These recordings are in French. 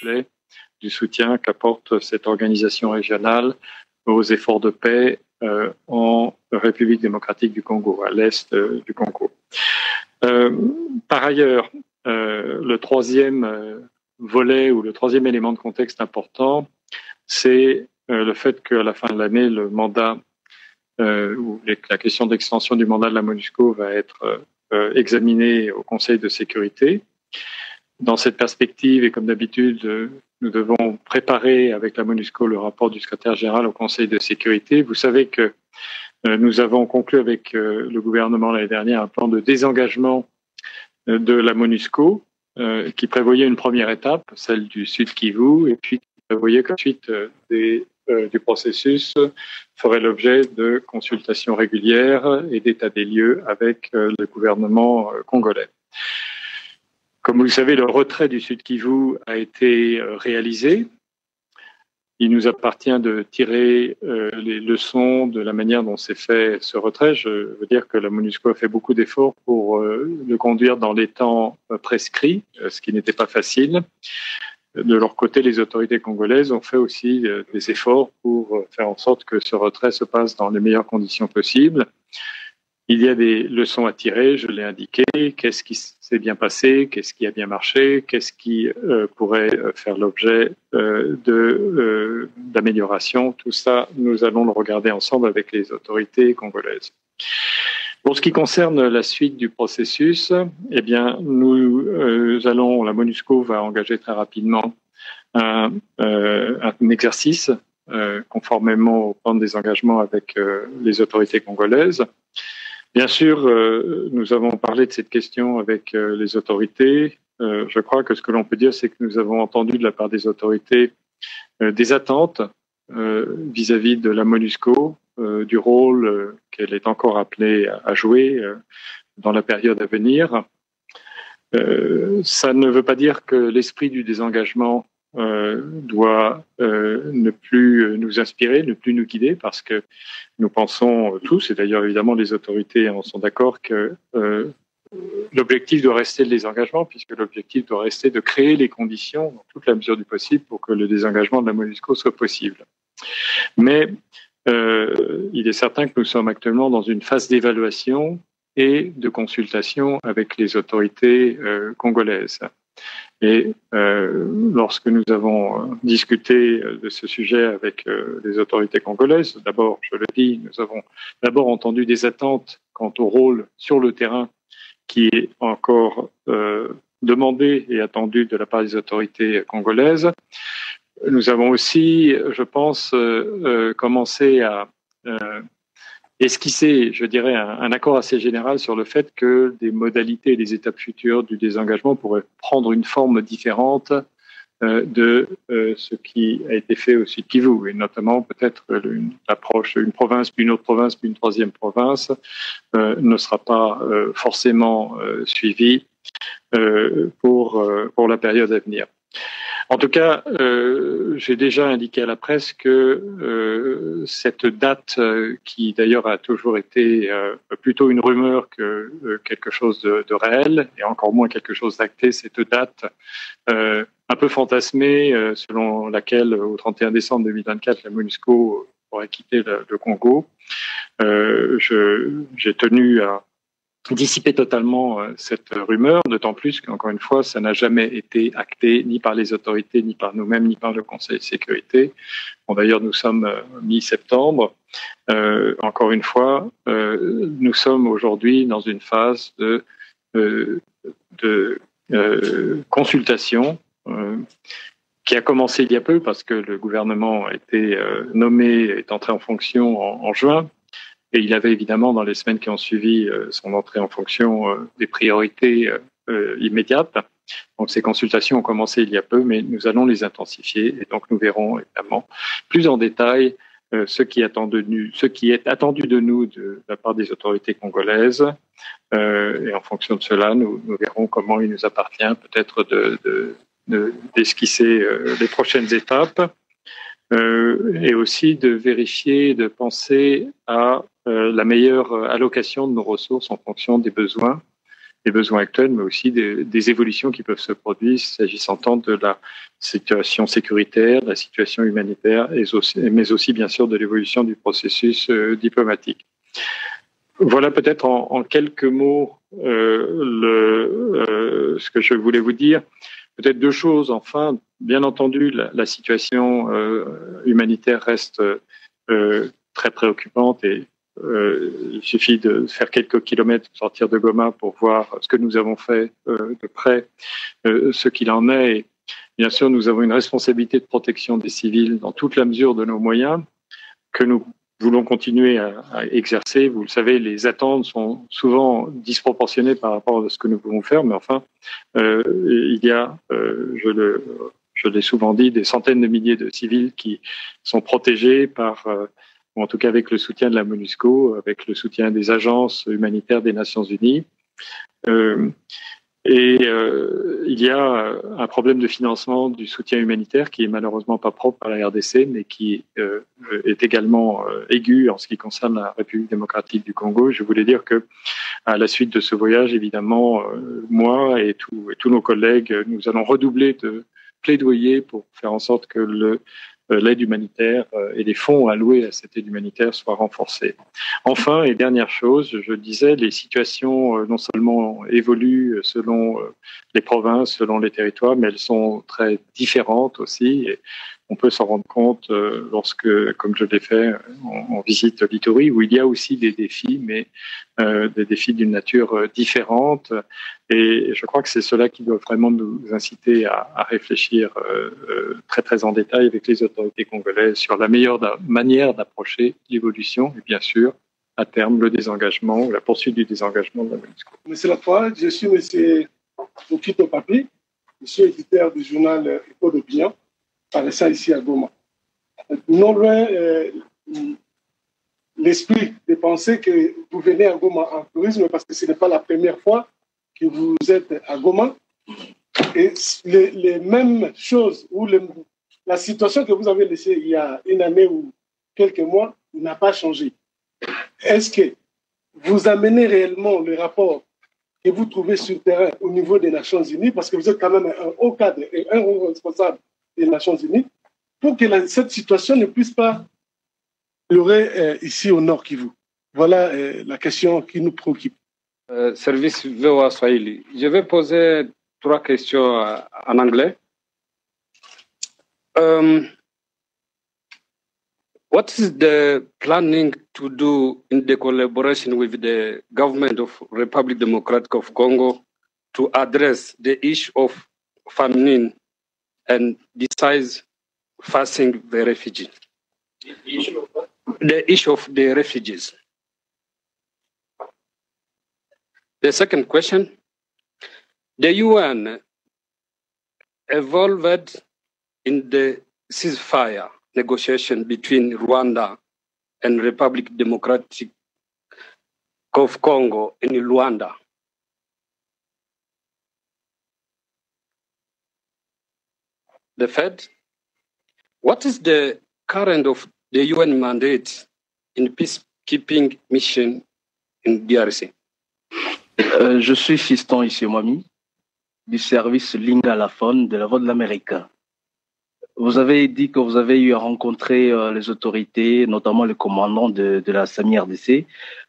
reflet du soutien qu'apporte cette organisation régionale aux efforts de paix en République démocratique du Congo, à l'est du Congo. Par ailleurs, le troisième volet ou le troisième élément de contexte important, c'est le fait qu'à la fin de l'année, le mandat ou la question d'extension du mandat de la MONUSCO va être examinée au Conseil de sécurité. Dans cette perspective, et comme d'habitude, nous devons préparer avec la MONUSCO le rapport du secrétaire général au Conseil de sécurité. Vous savez que nous avons conclu avec le gouvernement l'année dernière un plan de désengagement de la MONUSCO qui prévoyait une première étape, celle du Sud Kivu, et puis qui prévoyait qu'ensuite du processus ferait l'objet de consultations régulières et d'état des lieux avec le gouvernement congolais. Comme vous le savez, le retrait du Sud Kivu a été réalisé. Il nous appartient de tirer les leçons de la manière dont s'est fait ce retrait. Je veux dire que la MONUSCO a fait beaucoup d'efforts pour le conduire dans les temps prescrits, ce qui n'était pas facile. De leur côté, les autorités congolaises ont fait aussi des efforts pour faire en sorte que ce retrait se passe dans les meilleures conditions possibles. Il y a des leçons à tirer, je l'ai indiqué. Qu'est-ce qui s'est bien passé? Qu'est-ce qui a bien marché? Qu'est-ce qui pourrait faire l'objet d'amélioration? Tout ça, nous allons le regarder ensemble avec les autorités congolaises. Pour ce qui concerne la suite du processus, eh bien, la MONUSCO va engager très rapidement un exercice conformément au plan de désengagement avec les autorités congolaises. Bien sûr, nous avons parlé de cette question avec les autorités. Je crois que ce que l'on peut dire, c'est que nous avons entendu de la part des autorités des attentes vis-à-vis de la MONUSCO, du rôle qu'elle est encore appelée à jouer dans la période à venir. Ça ne veut pas dire que l'esprit du désengagement doit ne plus nous inspirer, ne plus nous guider, parce que nous pensons tous, et d'ailleurs évidemment les autorités en sont d'accord, que l'objectif doit rester le désengagement, puisque l'objectif doit rester de créer les conditions, dans toute la mesure du possible, pour que le désengagement de la MONUSCO soit possible. Mais il est certain que nous sommes actuellement dans une phase d'évaluation et de consultation avec les autorités congolaises. Et lorsque nous avons discuté de ce sujet avec les autorités congolaises, d'abord, je le dis, nous avons d'abord entendu des attentes quant au rôle sur le terrain qui est encore demandé et attendu de la part des autorités congolaises. Nous avons aussi, je pense, commencé à esquisser, je dirais, un accord assez général sur le fait que des modalités et des étapes futures du désengagement pourraient prendre une forme différente de ce qui a été fait au Sud Kivu, et notamment peut-être une approche, une province, puis une autre province, puis une troisième province ne sera pas forcément suivie pour la période à venir. En tout cas, j'ai déjà indiqué à la presse que cette date, qui d'ailleurs a toujours été plutôt une rumeur que quelque chose de réel, et encore moins quelque chose d'acté, cette date un peu fantasmée, selon laquelle au 31 décembre 2024, la MONUSCO pourrait quitter le Congo. J'ai tenu à dissiper totalement cette rumeur, d'autant plus qu'encore une fois, ça n'a jamais été acté ni par les autorités, ni par nous-mêmes, ni par le Conseil de sécurité. Bon, d'ailleurs, nous sommes mi-septembre. Encore une fois, nous sommes aujourd'hui dans une phase de consultation qui a commencé il y a peu parce que le gouvernement a été nommé, est entré en fonction en juin. Et il avait évidemment, dans les semaines qui ont suivi son entrée en fonction, des priorités immédiates. Donc ces consultations ont commencé il y a peu, mais nous allons les intensifier. Et donc nous verrons évidemment plus en détail ce qui est attendu de nous de la part des autorités congolaises. Et en fonction de cela, nous verrons comment il nous appartient peut-être d'esquisser les prochaines étapes. Et aussi de vérifier, de penser à la meilleure allocation de nos ressources en fonction des besoins besoins actuels, mais aussi des évolutions qui peuvent se produire s'agissant tant de la situation sécuritaire, de la situation humanitaire, mais aussi bien sûr de l'évolution du processus diplomatique. Voilà peut-être en quelques mots ce que je voulais vous dire. Peut-être deux choses. Enfin, bien entendu, la situation humanitaire reste très préoccupante et il suffit de faire quelques kilomètres, sortir de Goma pour voir ce que nous avons fait de près, ce qu'il en est. Et bien sûr, nous avons une responsabilité de protection des civils dans toute la mesure de nos moyens que nous voulons continuer à exercer. Vous le savez, les attentes sont souvent disproportionnées par rapport à ce que nous pouvons faire, mais enfin, il y a, je l'ai souvent dit, des centaines de milliers de civils qui sont protégés par, ou en tout cas avec le soutien de la MONUSCO, avec le soutien des agences humanitaires des Nations Unies. Il y a un problème de financement du soutien humanitaire qui est malheureusement pas propre à la RDC, mais qui est également aigu en ce qui concerne la République démocratique du Congo. Je voulais dire que à la suite de ce voyage, évidemment, moi et tous nos collègues, nous allons redoubler de plaidoyer pour faire en sorte que l'aide humanitaire et les fonds alloués à cette aide humanitaire soient renforcés. Enfin, et dernière chose, je disais, les situations non seulement évoluent selon les provinces, selon les territoires, mais elles sont très différentes aussi. Et on peut s'en rendre compte lorsque, comme je l'ai fait, on visite l'Ituri, où il y a aussi des défis, mais des défis d'une nature différente. Et je crois que c'est cela qui doit vraiment nous inciter à réfléchir très très en détail avec les autorités congolaises sur la meilleure manière d'approcher l'évolution et bien sûr, à terme, le désengagement, la poursuite du désengagement de la MONUSCO. Monsieur Lacroix, je suis monsieur Okito Papi, je suis éditeur du journal Écho d'Opinion, paraissant ici à Goma. Non loin l'esprit de penser que vous venez à Goma en tourisme, parce que ce n'est pas la première fois que vous êtes à Goma. Et les mêmes choses, ou la situation que vous avez laissée il y a une année ou quelques mois n'a pas changé. Est-ce que vous amenez réellement le rapport que vous trouvez sur le terrain au niveau des Nations Unies, parce que vous êtes quand même un haut cadre et un haut responsable des Nations Unies, pour que cette situation ne puisse pas durer ici au Nord Kivu? Voilà la question qui nous préoccupe. Service VOA Swahili. Je vais poser 3 questions en anglais. What is the planning to do in the collaboration with the government of Republic Democratic of Congo to address the issue of famine and besides facing the refugees? The issue of the refugees. The second question, the UN involved in the ceasefire negotiation between Rwanda and Republic Democratic of Congo in Luanda. The third, what is the current of the UN mandate in peacekeeping mission in DRC? Je suis Fiston Issemwami du service Lingala-Fon de la Voix de l'Amérique. Vous avez dit que vous avez eu à rencontrer les autorités, notamment le commandant de la SAMI-RDC.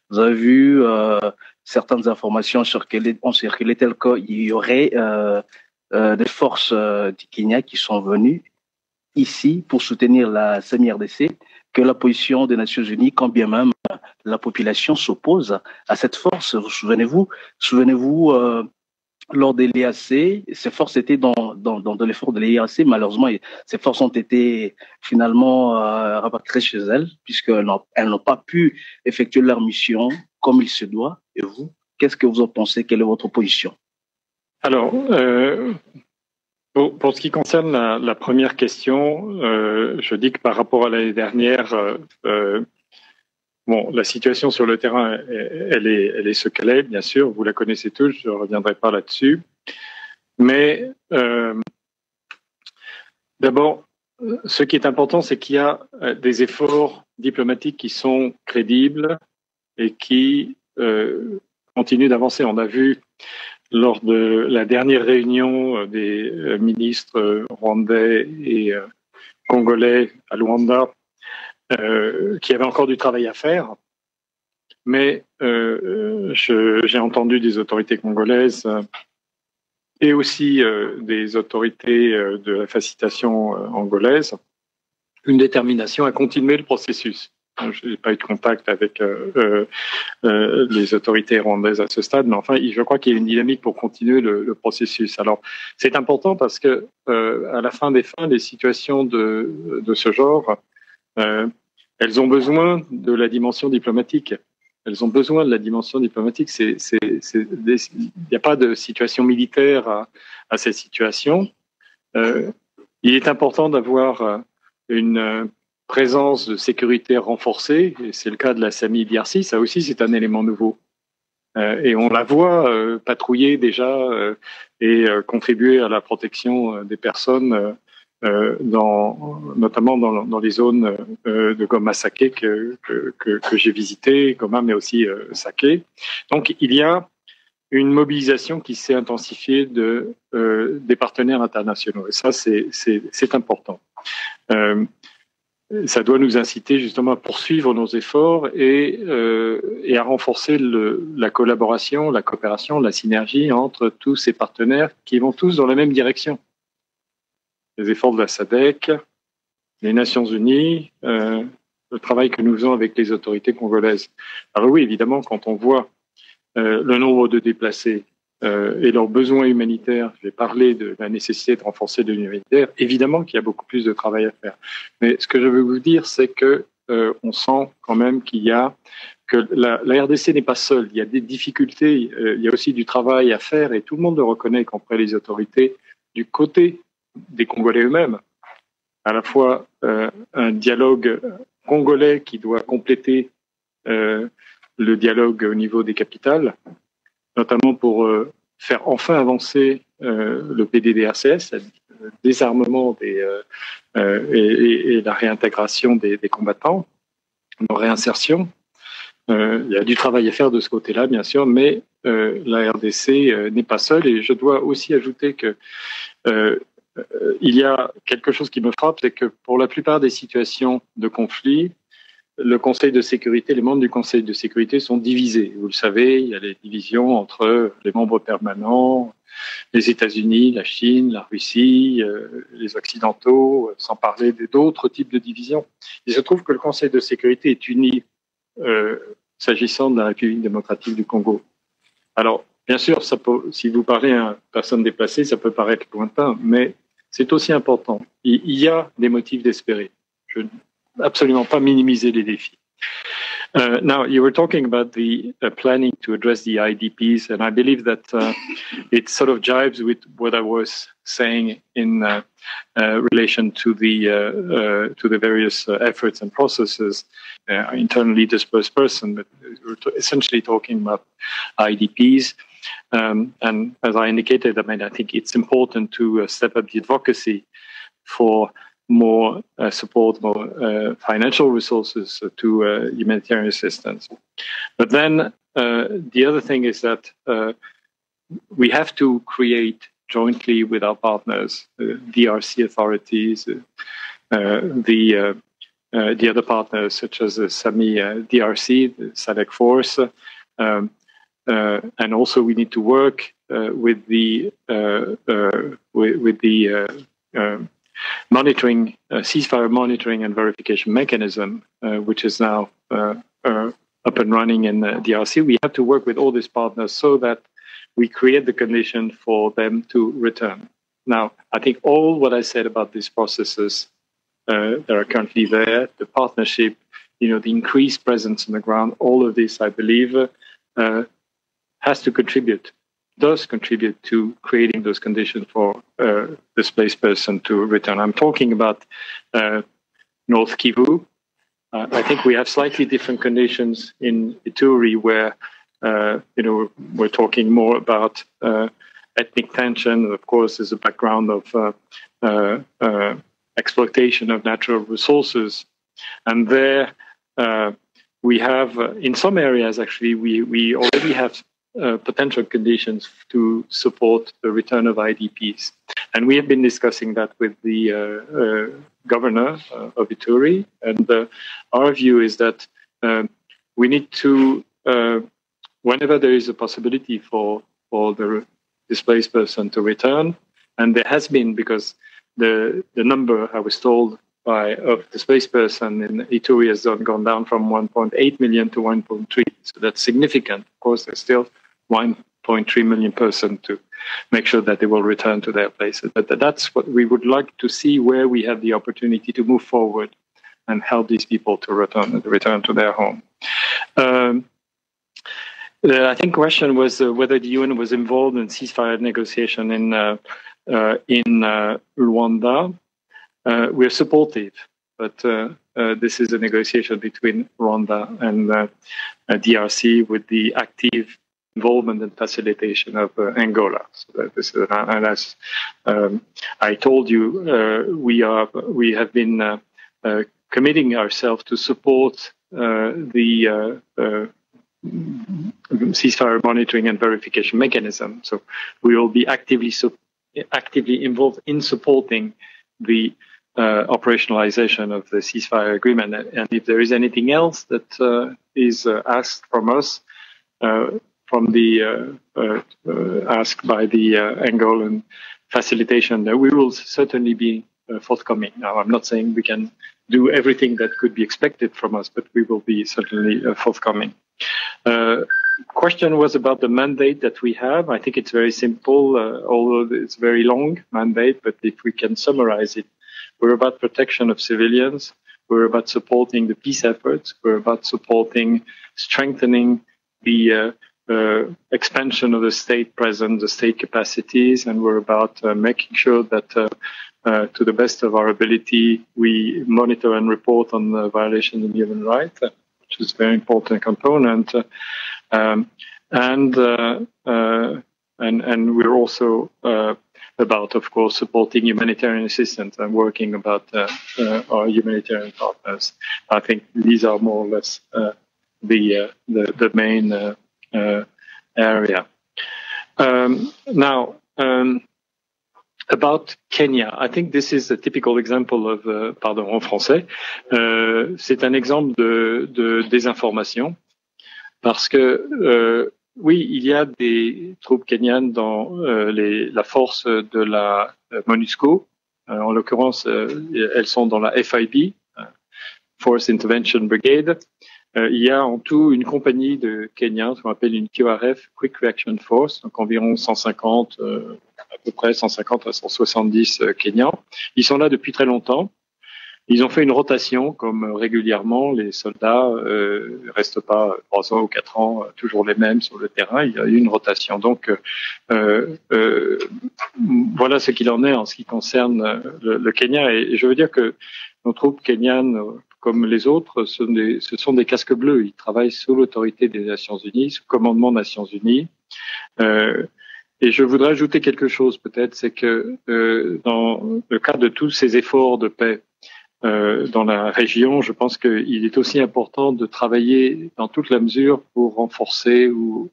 Vous avez vu certaines informations ont circulé telles qu'il y aurait des forces du Kenya qui sont venues ici pour soutenir la SAMI-RDC, que la position des Nations Unies, quand bien même la population s'oppose à cette force. Vous souvenez-vous lors de l'IAC, ces forces étaient dans l'effort de l'IAC. Malheureusement, ces forces ont été finalement rapatriées chez elles, puisqu'elles n'ont pas pu effectuer leur mission comme il se doit. Et vous, qu'est-ce que vous en pensez? Quelle est votre position? Alors, pour ce qui concerne la première question, je dis que par rapport à l'année dernière, la situation sur le terrain, elle est ce qu'elle est, bien sûr. Vous la connaissez tous, je ne reviendrai pas là-dessus. Mais d'abord, ce qui est important, c'est qu'il y a des efforts diplomatiques qui sont crédibles et qui continuent d'avancer. On a vu lors de la dernière réunion des ministres rwandais et congolais à Luanda, qui avaient encore du travail à faire. Mais j'ai entendu des autorités congolaises et aussi des autorités de la facilitation angolaise une détermination à continuer le processus. Je n'ai pas eu de contact avec les autorités rwandaises à ce stade, mais enfin, je crois qu'il y a une dynamique pour continuer le processus. Alors, c'est important parce que à la fin des fins, les situations de ce genre, elles ont besoin de la dimension diplomatique. Elles ont besoin de la dimension diplomatique. Il n'y a pas de situation militaire à ces situations. Il est important d'avoir une présence de sécurité renforcée, et c'est le cas de la SAMI DRC, ça aussi c'est un élément nouveau. Et on la voit patrouiller déjà et contribuer à la protection des personnes, notamment dans les zones de Goma-Saké que j'ai visitées, Goma mais aussi Saké. Donc il y a une mobilisation qui s'est intensifiée des partenaires internationaux, et ça c'est important. Ça doit nous inciter justement à poursuivre nos efforts et à renforcer la collaboration, la coopération, la synergie entre tous ces partenaires qui vont tous dans la même direction. Les efforts de la SADC, les Nations Unies, le travail que nous faisons avec les autorités congolaises. Alors oui, évidemment, quand on voit le nombre de déplacés et leurs besoins humanitaires, j'ai parlé de la nécessité de renforcer l'union humanitaire, évidemment qu'il y a beaucoup plus de travail à faire. Mais ce que je veux vous dire, c'est que on sent quand même que la RDC n'est pas seule. Il y a des difficultés, il y a aussi du travail à faire, et tout le monde le reconnaît, y compris les autorités, du côté des Congolais eux-mêmes. À la fois un dialogue congolais qui doit compléter le dialogue au niveau des capitales, notamment pour faire enfin avancer le PDDRCS, le désarmement et la réintégration des combattants, leur réinsertion. Il y a du travail à faire de ce côté-là, bien sûr, mais la RDC n'est pas seule, et je dois aussi ajouter que il y a quelque chose qui me frappe, c'est que pour la plupart des situations de conflit, le Conseil de sécurité, les membres du Conseil de sécurité sont divisés. Vous le savez, il y a les divisions entre les membres permanents, les États-Unis, la Chine, la Russie, les Occidentaux, sans parler d'autres types de divisions. Il se trouve que le Conseil de sécurité est uni s'agissant de la République démocratique du Congo. Alors, bien sûr, si vous parlez à une personne déplacée, ça peut paraître lointain, mais c'est aussi important. Il y a des motifs d'espérer. Je ne veux absolument pas minimiser les défis. Now, you were talking about the planning to address the IDPs, and I believe that it sort of jives with what I was saying in relation to the various efforts and processes internally dispersed person, but we're essentially talking about IDPs. And as I indicated, I think it's important to step up the advocacy for more support, more financial resources to humanitarian assistance. But then the other thing is that we have to create jointly with our partners, DRC authorities, the other partners such as the SAMI DRC, the SADC force, and also we need to work with the monitoring, ceasefire monitoring and verification mechanism, which is now up and running in the DRC. We have to work with all these partners so that we create the condition for them to return. Now, I think all what I said about these processes that are currently there, the partnership, the increased presence on the ground, all of this, I believe, does contribute to creating those conditions for displaced person to return. I'm talking about North Kivu. I think we have slightly different conditions in Ituri, where we're talking more about ethnic tension. Of course, there's a background of exploitation of natural resources, and there we have in some areas actually we already have potential conditions to support the return of IDPs. And we have been discussing that with the governor of Ituri. And our view is that we need to, whenever there is a possibility for the displaced person to return, and there has been, because the number I was told of displaced person in Ituri has gone down from 1.8 million to 1.3. So that's significant. Of course, there's still 1.3 million person to make sure that they will return to their places. But that's what we would like to see, where we have the opportunity to move forward and help these people to return to their home. I think the question was whether the UN was involved in ceasefire negotiation in Rwanda. We're supportive, but this is a negotiation between Rwanda and DRC with the active involvement and facilitation of Angola. So this is, and as I told you, we have been committing ourselves to support the ceasefire monitoring and verification mechanism. So we will be actively involved in supporting the operationalization of the ceasefire agreement. And if there is anything else that is asked from us, from the asked by the Angolan facilitation, we will certainly be forthcoming. Now, I'm not saying we can do everything that could be expected from us, but we will be certainly forthcoming. Question was about the mandate that we have. I think it's very simple, although it's very long mandate, but if we can summarize it, we're about protection of civilians. We're about supporting the peace efforts. We're about strengthening the expansion of the state presence, the state capacities, and we're about making sure that to the best of our ability, we monitor and report on the violations of human rights, which is a very important component. And we're also about, of course, supporting humanitarian assistance and working about our humanitarian partners. I think these are more or less the main area. Now, about Kenya, I think this is a typical example of, pardon en français, c'est un exemple de désinformation, parce que oui, il y a des troupes kenyanes dans la force de la MONUSCO. En l'occurrence, elles sont dans la FIB, Force Intervention Brigade. Il y a en tout une compagnie de Kenyans, qu'on appelle une QRF, Quick Reaction Force, donc environ 150, à peu près 150 à 170 Kenyans. Ils sont là depuis très longtemps. Ils ont fait une rotation, comme régulièrement, les soldats restent pas 3 ans ou 4 ans toujours les mêmes sur le terrain. Il y a eu une rotation. Donc, voilà ce qu'il en est en ce qui concerne le Kenya. Et je veux dire que nos troupes kenyanes, comme les autres, ce sont des casques bleus. Ils travaillent sous l'autorité des Nations Unies, sous commandement des Nations Unies. Et je voudrais ajouter quelque chose, peut-être, c'est que dans le cadre de tous ces efforts de paix dans la région, je pense qu'il est aussi important de travailler dans toute la mesure pour renforcer ou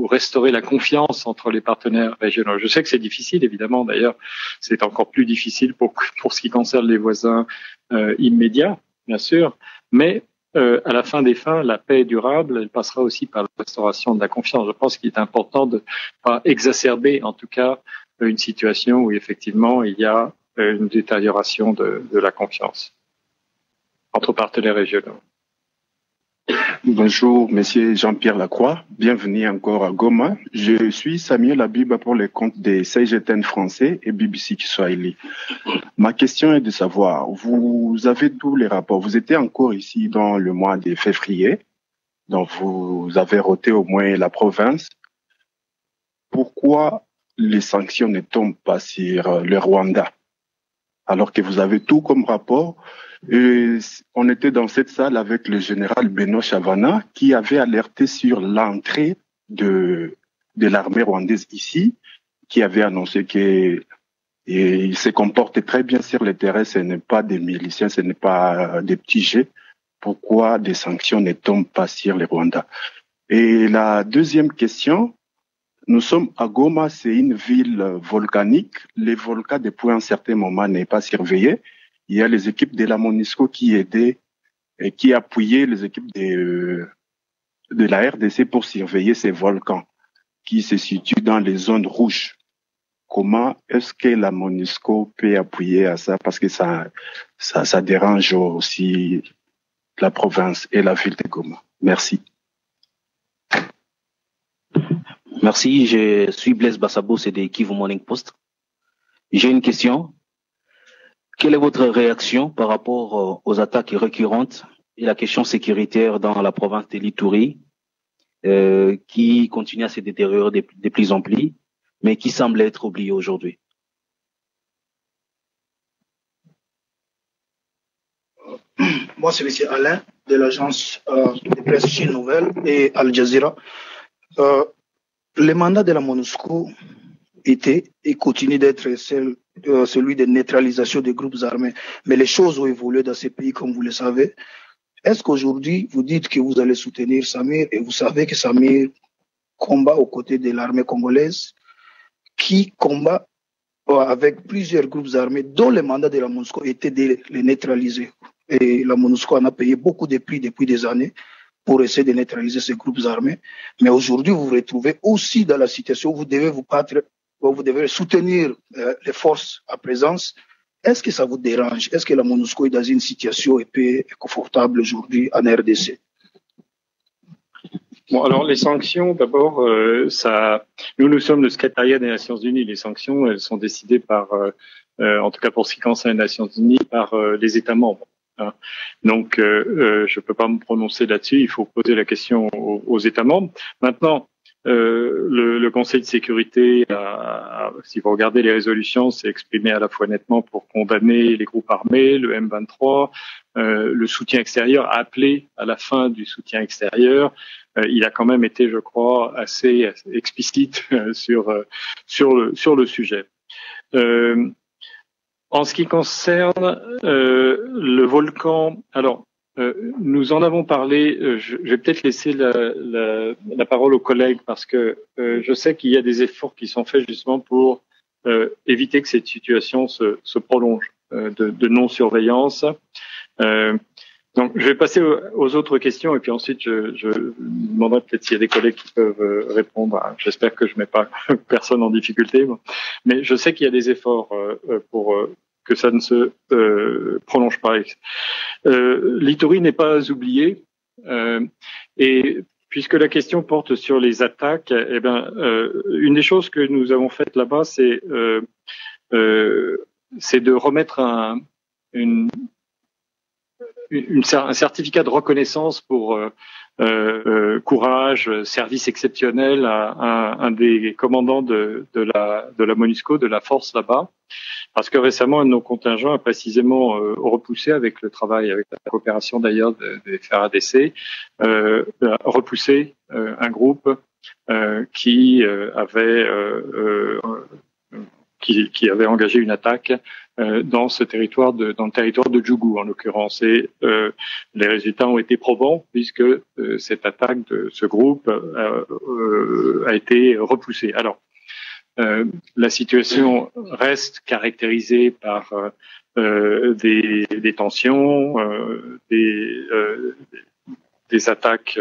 restaurer la confiance entre les partenaires régionaux. Je sais que c'est difficile, évidemment. D'ailleurs, c'est encore plus difficile pour ce qui concerne les voisins immédiats, bien sûr. Mais à la fin des fins, la paix durable, elle passera aussi par la restauration de la confiance. Je pense qu'il est important de pas exacerber, en tout cas, une situation où effectivement il y a une détérioration de la confiance entre partenaires régionaux. Bonjour, monsieur Jean-Pierre Lacroix. Bienvenue encore à Goma. Je suis Samuel Abiba pour les comptes des CGTN français et BBC Kiswahili. Ma question est de savoir, vous avez tous les rapports. Vous étiez encore ici dans le mois de février. Donc, vous avez roté au moins la province. Pourquoi les sanctions ne tombent pas sur le Rwanda? Alors que vous avez tout comme rapport. Et on était dans cette salle avec le général Beno Chavana qui avait alerté sur l'entrée de l'armée rwandaise ici, qui avait annoncé qu'il se comportait très bien sur le terrain. Ce n'est pas des miliciens, ce n'est pas des petits jets. Pourquoi des sanctions ne tombent pas sur les Rwandais? Et la deuxième question, Nous sommes à Goma, c'est une ville volcanique. Les volcans, depuis un certain moment, n'est pas surveillé. Il y a les équipes de la MONUSCO qui aidaient et qui appuyaient les équipes de la RDC pour surveiller ces volcans qui se situent dans les zones rouges. Comment est-ce que la MONUSCO peut appuyer à ça? Parce que ça dérange aussi la province et la ville de Goma. Merci. Merci, je suis Blaise Bassabo, c'est de Kivu Morning Post. J'ai une question. Quelle est votre réaction par rapport aux attaques récurrentes et la question sécuritaire dans la province de l'Ituri, qui continue à se détériorer de plus en plus, mais qui semble être oubliée aujourd'hui? Moi, c'est M. Alain de l'agence de presse Chine Nouvelle et Al Jazeera. Le mandat de la MONUSCO était et continue d'être celui de neutralisation des groupes armés. Mais les choses ont évolué dans ces pays, comme vous le savez. Est-ce qu'aujourd'hui, vous dites que vous allez soutenir Samir et vous savez que Samir combat aux côtés de l'armée congolaise qui combat avec plusieurs groupes armés dont le mandat de la MONUSCO était de les neutraliser. Et la MONUSCO en a payé beaucoup de prix depuis des années pour essayer de neutraliser ces groupes armés. Mais aujourd'hui, vous vous retrouvez aussi dans la situation où vous devez vous battre, où vous devez soutenir les forces à présence. Est-ce que ça vous dérange? Est-ce que la MONUSCO est dans une situation épais et confortable aujourd'hui en RDC? Bon, alors les sanctions, d'abord, nous sommes le secrétariat des Nations Unies. Les sanctions, elles sont décidées par, en tout cas pour ce qui concerne les Nations Unies, par les États membres. Hein. Donc, je peux pas me prononcer là-dessus. Il faut poser la question aux États membres. Maintenant, le Conseil de sécurité, si vous regardez les résolutions, s'est exprimé à la fois nettement pour condamner les groupes armés, le M23, le soutien extérieur, a appelé à la fin du soutien extérieur. Il a quand même été, je crois, assez explicite sur le sujet. En ce qui concerne le volcan, alors nous en avons parlé. Je vais peut-être laisser la parole aux collègues parce que je sais qu'il y a des efforts qui sont faits justement pour éviter que cette situation se prolonge de non-surveillance. Donc, je vais passer aux autres questions et puis ensuite je demanderai peut-être s'il y a des collègues qui peuvent répondre. J'espère que je mets pas personne en difficulté, mais je sais qu'il y a des efforts pour que ça ne se prolonge pas. L'Ituri n'est pas oublié et puisque la question porte sur les attaques, eh ben une des choses que nous avons faites là-bas, c'est de remettre un certificat de reconnaissance pour courage, service exceptionnel à un des commandants de la MONUSCO, de la force là-bas, parce que récemment un de nos contingents a précisément repoussé, avec le travail, avec la coopération d'ailleurs des FARDC, repoussé un groupe qui avait engagé une attaque dans le territoire de Djougou en l'occurrence, et les résultats ont été probants puisque cette attaque de ce groupe a été repoussée. Alors la situation reste caractérisée par des tensions, des attaques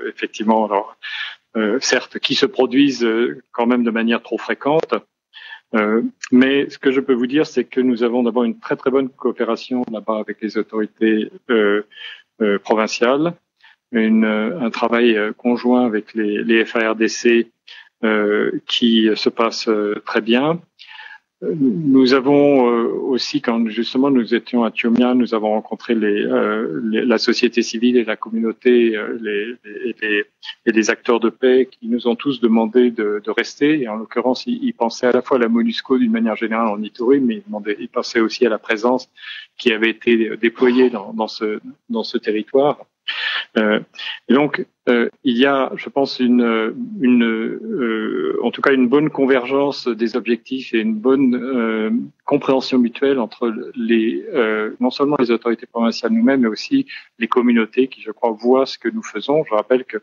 effectivement, alors certes qui se produisent quand même de manière trop fréquente. Mais ce que je peux vous dire, c'est que nous avons d'abord une très très bonne coopération là-bas avec les autorités provinciales, un travail conjoint avec les FARDC qui se passe très bien. Nous avons aussi, quand justement nous étions à Tchomia, nous avons rencontré la société civile et la communauté, et les acteurs de paix qui nous ont tous demandé de rester. Et en l'occurrence, ils pensaient à la fois à la MONUSCO d'une manière générale en Ituri, mais ils pensaient aussi à la présence qui avait été déployée dans ce territoire. Et donc, il y a, je pense, en tout cas, une bonne convergence des objectifs et une bonne compréhension mutuelle entre non seulement les autorités provinciales nous-mêmes, mais aussi les communautés qui, je crois, voient ce que nous faisons. Je rappelle que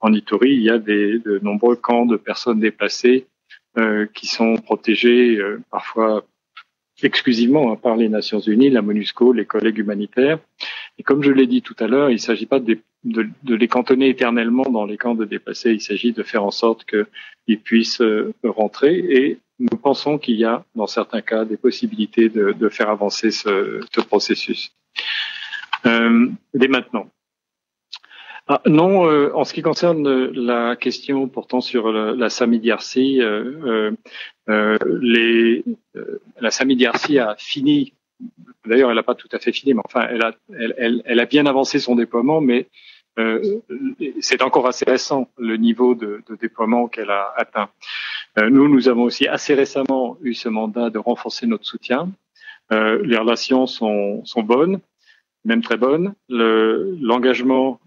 en Ituri, il y a de nombreux camps de personnes déplacées qui sont protégés parfois exclusivement par les Nations Unies, la MONUSCO, les collègues humanitaires. Et comme je l'ai dit tout à l'heure, il ne s'agit pas de les cantonner éternellement dans les camps de déplacés, il s'agit de faire en sorte qu'ils puissent rentrer. Et nous pensons qu'il y a, dans certains cas, des possibilités de faire avancer ce processus. Dès maintenant. Non, en ce qui concerne la question portant sur la SAMI-DRC, la SAMI-DRC a fini. D'ailleurs, elle n'a pas tout à fait fini, mais enfin, elle a bien avancé son déploiement, mais c'est encore assez récent le niveau de déploiement qu'elle a atteint. Nous avons aussi assez récemment eu ce mandat de renforcer notre soutien. Les relations sont bonnes, même très bonnes. L'engagement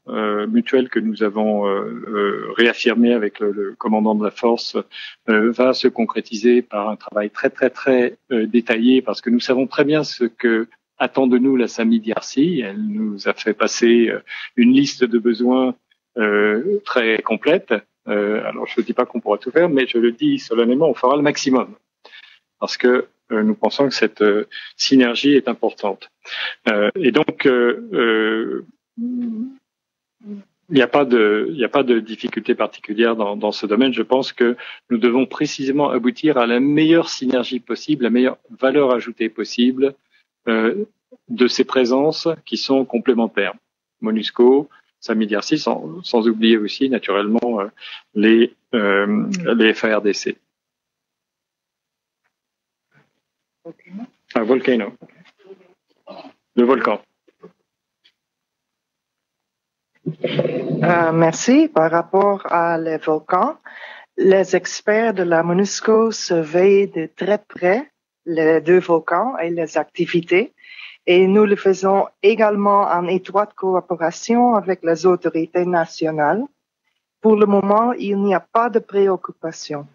mutuel que nous avons réaffirmé avec le commandant de la force va se concrétiser par un travail très très très détaillé, parce que nous savons très bien ce que attend de nous la SAMI-DRC. Elle nous a fait passer une liste de besoins très complète. Alors je ne dis pas qu'on pourra tout faire, mais je le dis solennellement, on fera le maximum, parce que nous pensons que cette synergie est importante. Et donc, il n'y a pas de difficulté particulière dans ce domaine. Je pense que nous devons précisément aboutir à la meilleure synergie possible, la meilleure valeur ajoutée possible de ces présences qui sont complémentaires. MONUSCO, SAMI-DRC, sans oublier aussi naturellement les FARDC. Un volcano. Le volcan. Merci. Par rapport à les volcans, les experts de la MONUSCO surveillent de très près les deux volcans et les activités, et nous le faisons également en étroite coopération avec les autorités nationales. Pour le moment, il n'y a pas de préoccupation.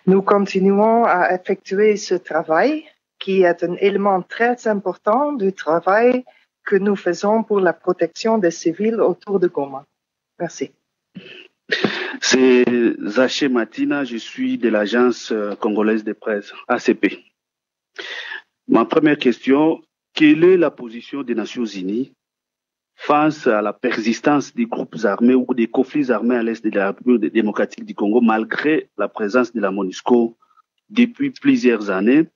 Nous continuons à effectuer ce travail, qui est un élément très important du travail que nous faisons pour la protection des civils autour de Goma. Merci. C'est Zaché Matina, je suis de l'agence congolaise de presse, ACP. Ma première question, quelle est la position des Nations Unies face à la persistance des groupes armés ou des conflits armés à l'est de la République démocratique du Congo, malgré la présence de la MONUSCO depuis plusieurs années?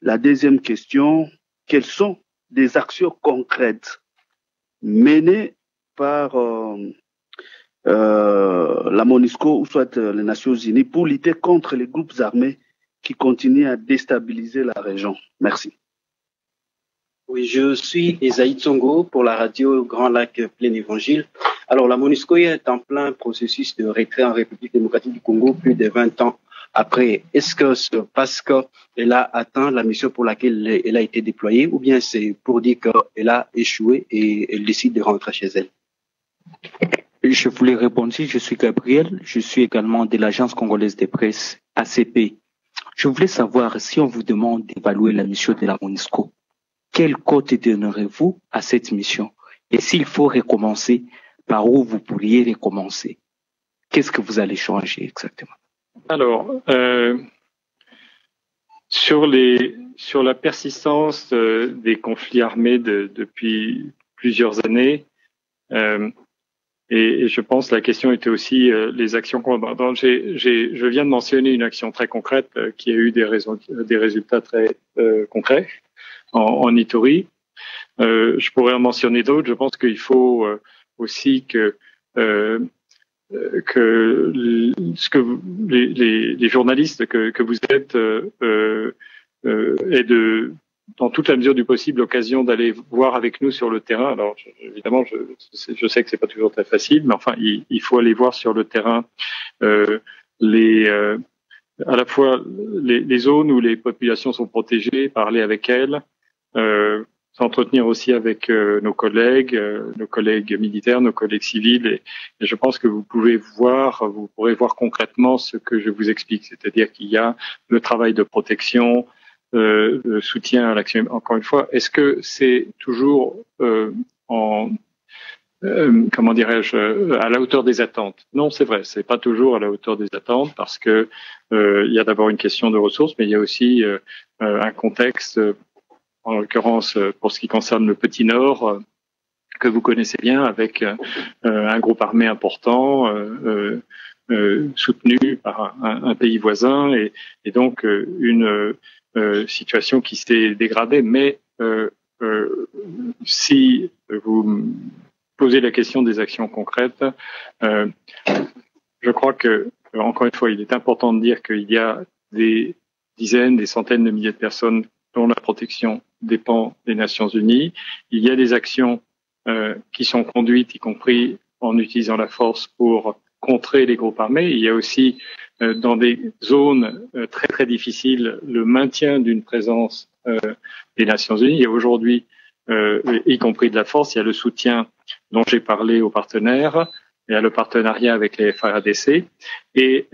La deuxième question, quelles sont des actions concrètes menées par la MONUSCO ou soit les Nations Unies pour lutter contre les groupes armés qui continuent à déstabiliser la région? Merci. Oui, je suis Esaïe Tsongo pour la radio Grand Lac Plein Évangile. Alors, la MONUSCO est en plein processus de retrait en République démocratique du Congo plus de 20 ans après. Est-ce que c'est parce qu'elle a atteint la mission pour laquelle elle a été déployée, ou bien c'est pour dire qu'elle a échoué et elle décide de rentrer chez elle? Je voulais répondre, je suis Gabriel, je suis également de l'agence congolaise de presse ACP. Je voulais savoir, si on vous demande d'évaluer la mission de la MONUSCO, quelle cote donnerez-vous à cette mission? Et s'il faut recommencer, par où vous pourriez recommencer? Qu'est-ce que vous allez changer exactement? Alors, sur la persistance des conflits armés depuis plusieurs années, et je pense que la question était aussi les actions. Je viens de mentionner une action très concrète qui a eu des résultats très concrets en Ituri. Je pourrais en mentionner d'autres. Je pense qu'il faut aussi que les journalistes que vous êtes aient dans toute la mesure du possible l'occasion d'aller voir avec nous sur le terrain. Alors évidemment, je sais que c'est pas toujours très facile, mais enfin il faut aller voir sur le terrain à la fois les zones où les populations sont protégées, parler avec elles, s'entretenir aussi avec nos collègues militaires, nos collègues civils, et je pense que vous pourrez voir concrètement ce que je vous explique, c'est-à-dire qu'il y a le travail de protection, le soutien à l'action. Encore une fois, est-ce que c'est toujours comment dirais-je, à la hauteur des attentes. Non, c'est vrai, c'est pas toujours à la hauteur des attentes parce que il y a d'abord une question de ressources, mais il y a aussi un contexte, en l'occurrence pour ce qui concerne le Petit Nord, que vous connaissez bien, avec un groupe armé important, soutenu par un pays voisin, et donc une situation qui s'est dégradée. Mais si vous posez la question des actions concrètes, je crois que, encore une fois, il est important de dire qu'il y a des dizaines, des centaines de milliers de personnes dont la protection dépend des Nations Unies. Il y a des actions qui sont conduites, y compris en utilisant la force pour contrer les groupes armés. Il y a aussi dans des zones très très difficiles le maintien d'une présence des Nations Unies. Il y a aujourd'hui, y compris de la force, il y a le soutien dont j'ai parlé aux partenaires, il y a le partenariat avec les FARDC, et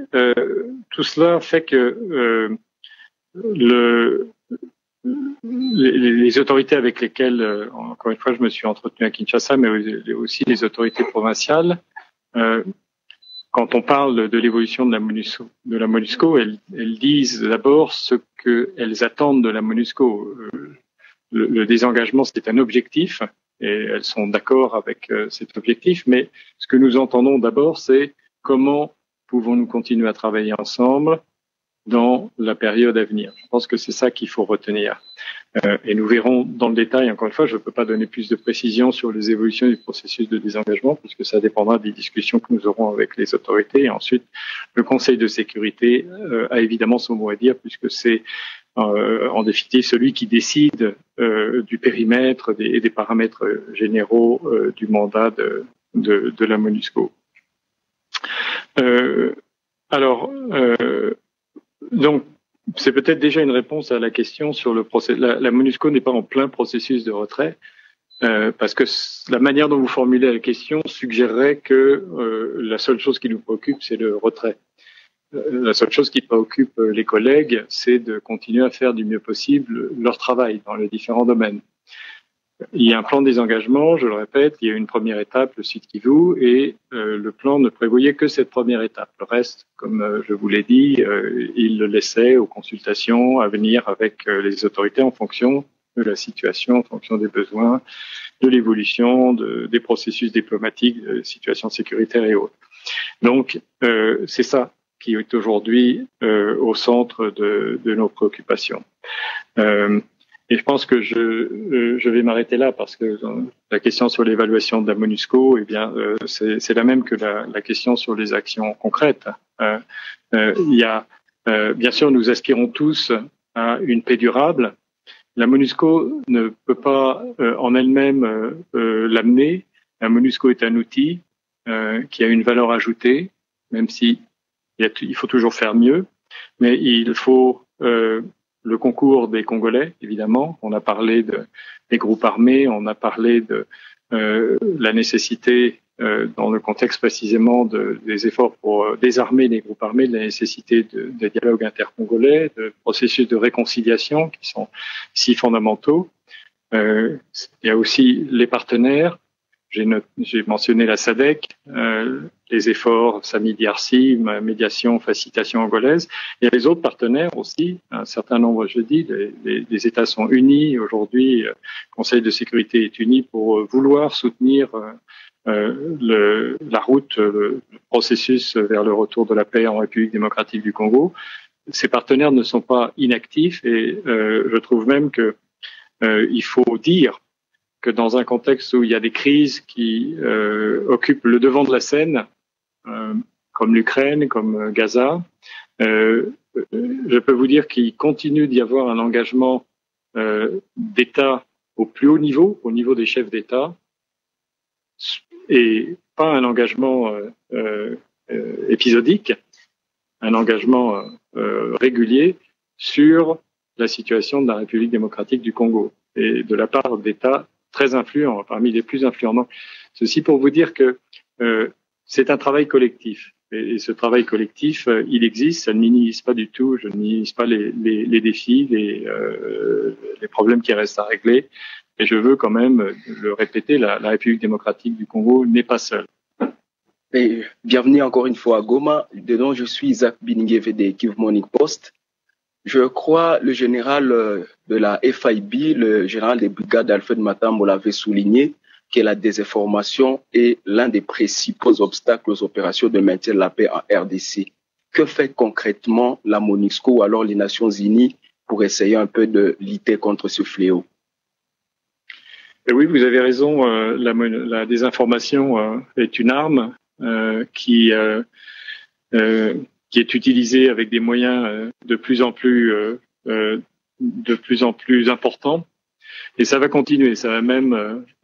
tout cela fait que les autorités avec lesquelles, encore une fois, je me suis entretenu à Kinshasa, mais aussi les autorités provinciales, quand on parle de l'évolution de la MONUSCO, elles disent d'abord ce qu'elles attendent de la MONUSCO. Le désengagement, c'est un objectif, et elles sont d'accord avec cet objectif, mais ce que nous entendons d'abord, c'est comment pouvons-nous continuer à travailler ensemble dans la période à venir. Je pense que c'est ça qu'il faut retenir. Et nous verrons dans le détail, encore une fois, je ne peux pas donner plus de précisions sur les évolutions du processus de désengagement, puisque ça dépendra des discussions que nous aurons avec les autorités. Et ensuite, le Conseil de sécurité a évidemment son mot à dire, puisque c'est en définitive celui qui décide du périmètre et des paramètres généraux du mandat de la MONUSCO. Donc, c'est peut-être déjà une réponse à la question sur le procès. La MONUSCO n'est pas en plein processus de retrait, parce que la manière dont vous formulez la question suggérerait que la seule chose qui nous préoccupe, c'est le retrait. La seule chose qui préoccupe les collègues, c'est de continuer à faire du mieux possible leur travail dans les différents domaines. Il y a un plan de désengagement, je le répète, il y a une première étape, le Sud Kivu, et le plan ne prévoyait que cette première étape. Le reste, comme je vous l'ai dit, il le laissait aux consultations à venir avec les autorités en fonction de la situation, en fonction des besoins, de l'évolution, des processus diplomatiques, de situations sécuritaires et autres. Donc, c'est ça qui est aujourd'hui au centre de nos préoccupations. Et je pense que je vais m'arrêter là parce que la question sur l'évaluation de la MONUSCO, eh bien, c'est la même que la question sur les actions concrètes. Il y a, bien sûr, nous aspirons tous à une paix durable. La MONUSCO ne peut pas en elle-même l'amener. La MONUSCO est un outil qui a une valeur ajoutée, même si il faut toujours faire mieux, mais il faut le concours des Congolais, évidemment. On a parlé des groupes armés, on a parlé de la nécessité, dans le contexte précisément des efforts pour désarmer les groupes armés, de la nécessité des dialogues intercongolais, de processus de réconciliation qui sont si fondamentaux. Il y a aussi les partenaires. J'ai mentionné la SADC, les efforts Sami DRC, médiation, facilitation angolaise. Il y a les autres partenaires aussi, un certain nombre, je dis, les États sont unis aujourd'hui, le Conseil de sécurité est uni pour vouloir soutenir la route, le processus vers le retour de la paix en République démocratique du Congo. Ces partenaires ne sont pas inactifs et je trouve même que il faut dire que dans un contexte où il y a des crises qui occupent le devant de la scène, comme l'Ukraine, comme Gaza, je peux vous dire qu'il continue d'y avoir un engagement d'État au plus haut niveau des chefs d'État, et pas un engagement épisodique, un engagement régulier sur la situation de la République démocratique du Congo, et de la part d'États très influents, parmi les plus influents. Donc, ceci pour vous dire que c'est un travail collectif. Et ce travail collectif, il existe, ça ne minimise pas du tout, je ne minimise pas les défis, les problèmes qui restent à régler. Et je veux quand même le répéter, la République démocratique du Congo n'est pas seule. Et bienvenue encore une fois à Goma, dedans je suis Isaac Biningeve de Kivu Morning Post. Je crois le général de la FIB, le général des brigades Alfred Matambo l'avait souligné, que la désinformation est l'un des principaux obstacles aux opérations de maintien de la paix en RDC. Que fait concrètement la MONUSCO ou alors les Nations Unies pour essayer un peu de lutter contre ce fléau? Et oui, vous avez raison, la désinformation est une arme qui est utilisée avec des moyens de plus en plus importants, et ça va continuer, ça va même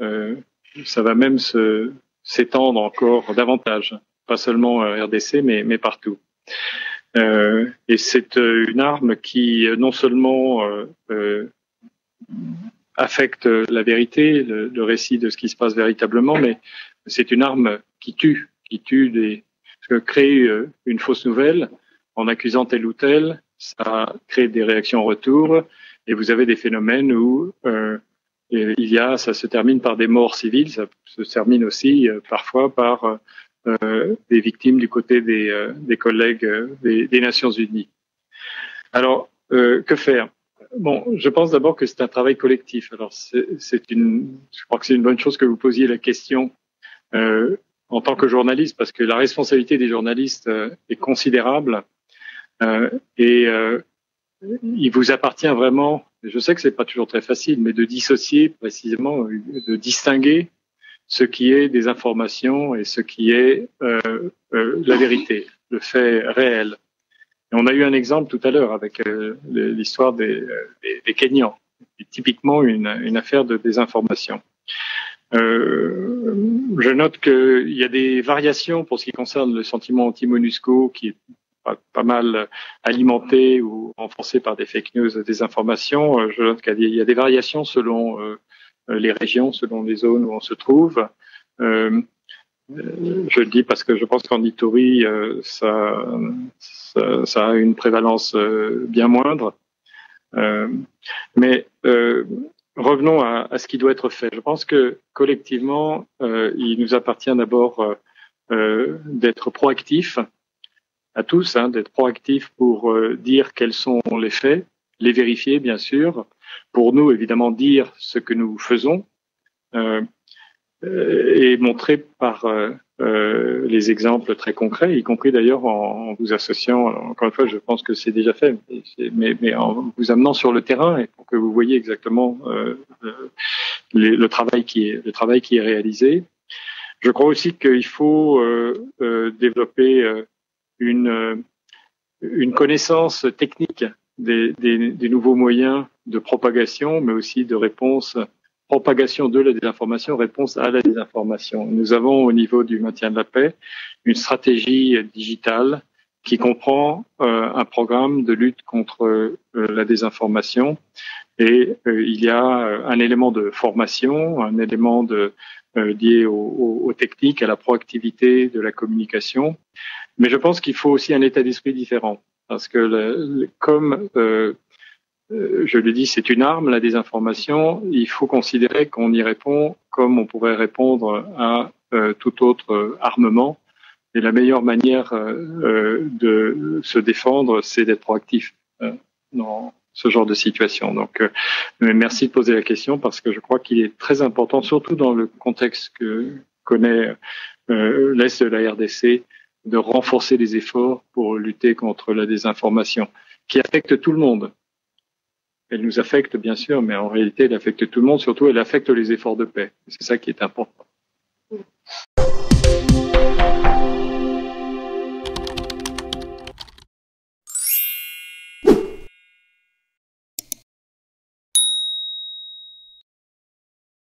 s'étendre encore davantage, pas seulement RDC mais partout. Et c'est une arme qui non seulement affecte la vérité, le récit de ce qui se passe véritablement, mais c'est une arme qui tue parce que créer une fausse nouvelle en accusant tel ou tel, ça crée des réactions en retour, et vous avez des phénomènes où ça se termine par des morts civiles, ça se termine aussi parfois par des victimes du côté des collègues des Nations Unies. Alors, que faire? Bon, je pense d'abord que c'est un travail collectif. Alors, je crois que c'est une bonne chose que vous posiez la question en tant que journaliste, parce que la responsabilité des journalistes est considérable et il vous appartient vraiment, je sais que c'est pas toujours très facile, mais de dissocier précisément, de distinguer ce qui est des informations et ce qui est la vérité, le fait réel. Et on a eu un exemple tout à l'heure avec l'histoire des Kenyans, typiquement une affaire de désinformation. Je note qu'il y a des variations pour ce qui concerne le sentiment anti-MONUSCO qui est pas mal alimenté ou renforcé par des fake news, des informations. Je note qu'il y a des variations selon les régions, selon les zones où on se trouve. Je le dis parce que je pense qu'en Ituri, ça a une prévalence bien moindre. Mais revenons à ce qui doit être fait. Je pense que collectivement, il nous appartient d'abord d'être proactifs, à tous, d'être proactifs pour dire quels sont les faits, les vérifier bien sûr, pour nous évidemment dire ce que nous faisons et montrer par les exemples très concrets, y compris d'ailleurs en vous associant, encore une fois je pense que c'est déjà fait, mais en vous amenant sur le terrain et pour que vous voyez exactement le travail qui est réalisé. Je crois aussi qu'il faut développer une connaissance technique des nouveaux moyens de propagation, mais aussi de réponse, propagation de la désinformation, réponse à la désinformation. Nous avons au niveau du maintien de la paix une stratégie digitale qui comprend un programme de lutte contre la désinformation, et il y a un élément de formation, un élément lié aux techniques, à la proactivité de la communication. Mais je pense qu'il faut aussi un état d'esprit différent, parce que comme je le dis, c'est une arme, la désinformation. Il faut considérer qu'on y répond comme on pourrait répondre à tout autre armement. Et la meilleure manière de se défendre, c'est d'être proactif dans ce genre de situation. Donc, merci de poser la question, parce que je crois qu'il est très important, surtout dans le contexte que connaît l'Est de la RDC, de renforcer les efforts pour lutter contre la désinformation, qui affecte tout le monde. Elle nous affecte, bien sûr, mais en réalité, elle affecte tout le monde. Surtout, elle affecte les efforts de paix. C'est ça qui est important.